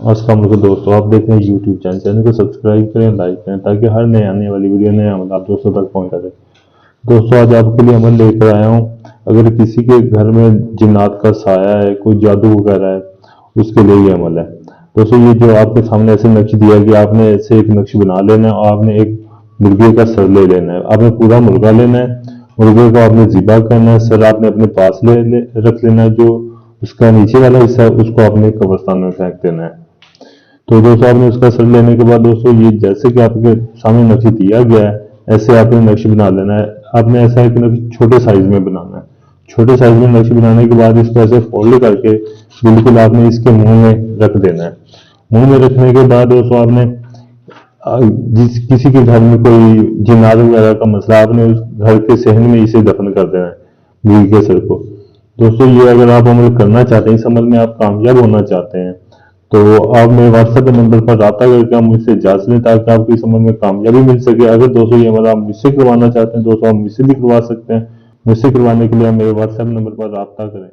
अस्सलाम वालेकुम दोस्तों, आप देख रहे हैं यूट्यूब चैनल को सब्सक्राइब करें, लाइक करें ताकि हर नए आने वाली वीडियो नए अमल आप दोस्तों तक पहुंचा दे। दोस्तों आज आपके लिए अमल लेकर आया हूँ। अगर किसी के घर में जिन्नात का साया है, कोई जादू वगैरह है, उसके लिए ये अमल है। दोस्तों ये जो आपके सामने ऐसे नक्श दिया कि आपने ऐसे एक नक्श बना लेना है और आपने एक मुर्गे का सर ले लेना है। आपने पूरा मुर्गा लेना है, मुर्गे को आपने ज़िबा करना है, सर आपने अपने पास रख लेना है, जो उसका नीचे वाला हिस्सा है उसको आपने कब्रिस्तान में फेंक देना है। तो दोस्तों आपने उसका सर लेने के बाद दोस्तों ये जैसे कि आपके सामने नक्श दिया गया है ऐसे आपने नक्श बना लेना है। आपने ऐसा है कि नक्श छोटे साइज में बनाना है। छोटे साइज में नक्श बनाने के बाद इसको ऐसे फोल्ड करके बिल्कुल आपने इसके मुंह में रख देना है। मुंह में रखने के बाद दोस्तों आपने जिस किसी के घर में कोई जिन्नात वगैरह का मसला, आपने उस घर के सहन में इसे दफन कर देना है, मुर्गी के सर को। दोस्तों ये अगर आप अमल करना चाहते हैं, इस अमल में आप कामयाब होना चाहते हैं, तो आप मेरे व्हाट्सएप नंबर पर रब्ता करके आप मुझसे इजाजत लें ताकि आपको इस अमल में कामयाबी मिल सके। अगर दोस्तों ये अमल आप मुझसे करवाना चाहते हैं दोस्तों, आप मुझसे भी करवा सकते हैं। मुझसे करवाने के लिए आप मेरे व्हाट्सएप नंबर पर रब्ता करें।